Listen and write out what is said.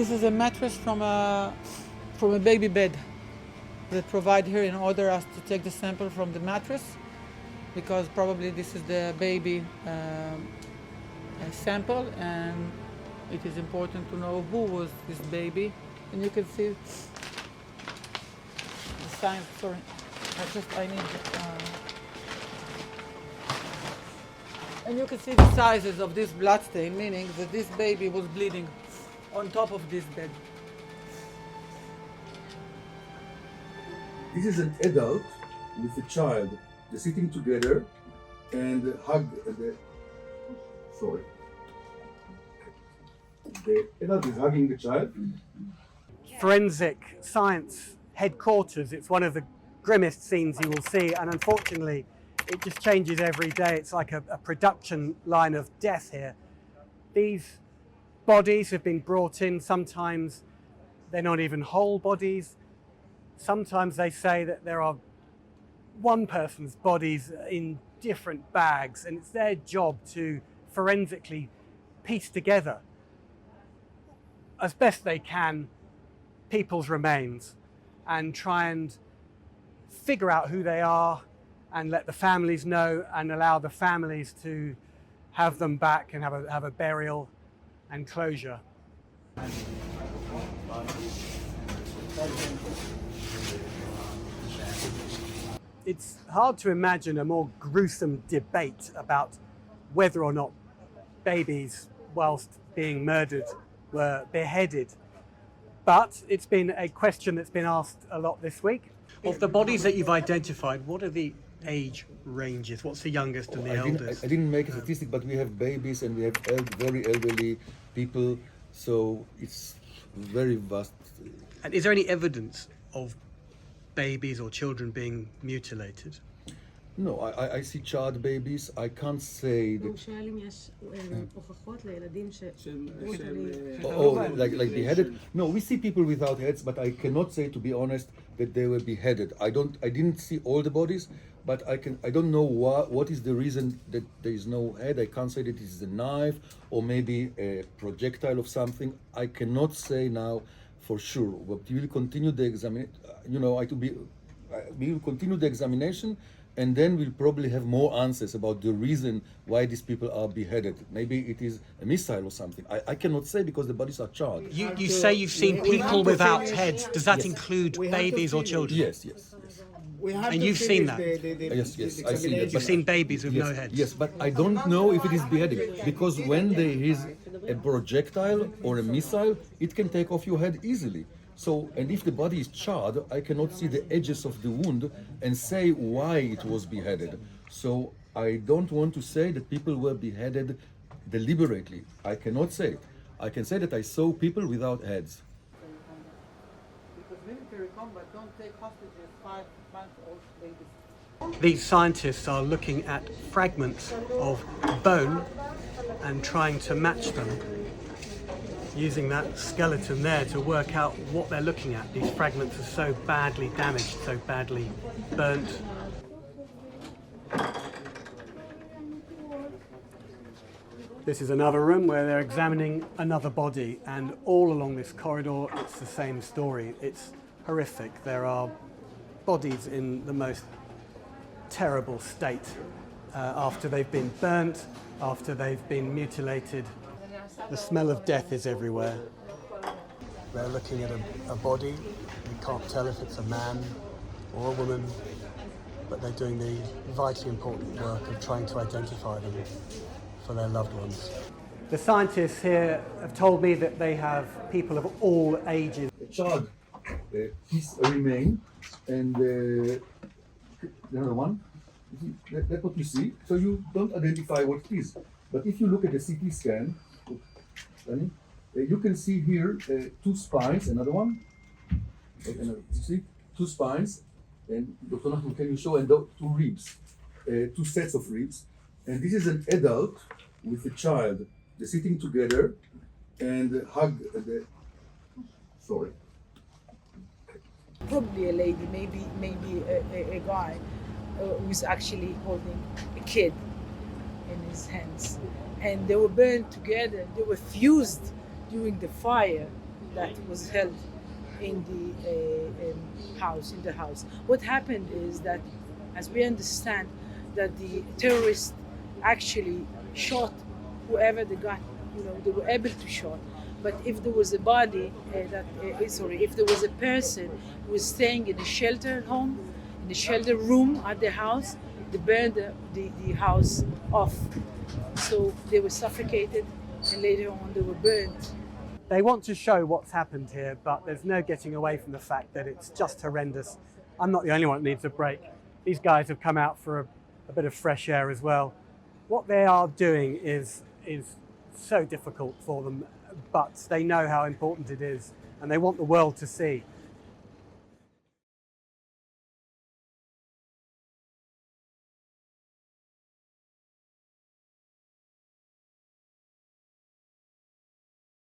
This is a mattress from a baby bed that provide here in order us to take the sample from the mattress, because probably this is the baby sample, and it is important to know who was this baby. And you can see the signs. Sorry, I need. And you can see the sizes of this blood stain, meaning that this baby was bleeding on top of this bed. This is an adult with a child. They're sitting together and the adult is hugging the child. Forensic science headquarters. It's one of the grimmest scenes you will see, and unfortunately it just changes every day. It's like a production line of death here. These bodies have been brought in. Sometimes they're not even whole bodies. Sometimes they say that there are one person's bodies in different bags, and it's their job to forensically piece together, as best they can, people's remains and try and figure out who they are and let the families know and allow the families to have them back and have a burial and closure. It's hard to imagine a more gruesome debate about whether or not babies, whilst being murdered, were beheaded. But it's been a question that's been asked a lot this week. Of the bodies that you've identified, what are the age ranges? What's the youngest and the eldest? I didn't make a statistic, but we have babies and we have very elderly people, so it's very vast. And is there any evidence of babies or children being mutilated? No, I see child babies. I can't say that. Like beheaded? No, we see people without heads, but I cannot say, to be honest, that they were beheaded. I didn't see all the bodies, but I don't know what is the reason that there is no head. I can't say that it is a knife or maybe a projectile of something. I cannot say now for sure. But we will continue the we will continue the examination, and then we'll probably have more answers about the reason why these people are beheaded. Maybe it is a missile or something. I cannot say because the bodies are charred. You say you've seen people without heads. Does that include babies or children? Yes. And you've seen that? Yes, I see that. You've seen babies with no heads? Yes, but I don't know if it is beheading, because when there is a projectile or a missile, it can take off your head easily. So, and if the body is charred, I cannot see the edges of the wound and say why it was beheaded. So I don't want to say that people were beheaded deliberately. I cannot say it. I can say that I saw people without heads. Because military combat don't take hostages 5-month-old babies. These scientists are looking at fragments of bone and trying to match them, using that skeleton there to work out what they're looking at. These fragments are so badly damaged, so badly burnt. This is another room where they're examining another body, and all along this corridor it's the same story. It's horrific. There are bodies in the most terrible state after they've been burnt, after they've been mutilated. The smell of death is everywhere. They're looking at a body. We can't tell if it's a man or a woman, but they're doing the vitally important work of trying to identify them for their loved ones. The scientists here have told me that they have people of all ages. A child piece remain, and the other one, that's what you see. So you don't identify what it is. But if you look at the CT scan, you can see here two spines, another one. You see two spines, and Dr. Nachman, can you show, and two ribs, two sets of ribs. And this is an adult with a child. They're sitting together and hug the. Sorry. Probably a lady, maybe a guy who's actually holding a kid in his hands. And they were burned together, they were fused during the fire. that was held in the house. What happened is that, as we understand, that the terrorists actually shot whoever they got. They were able to shoot. But if there was a body, if there was a person who was staying in a shelter home, in a shelter room at the house, they burned the house off. So they were suffocated, and later on they were burned. They want to show what's happened here, but there's no getting away from the fact that it's just horrendous. I'm not the only one that needs a break. These guys have come out for a bit of fresh air as well. What they are doing is so difficult for them, but they know how important it is, and they want the world to see.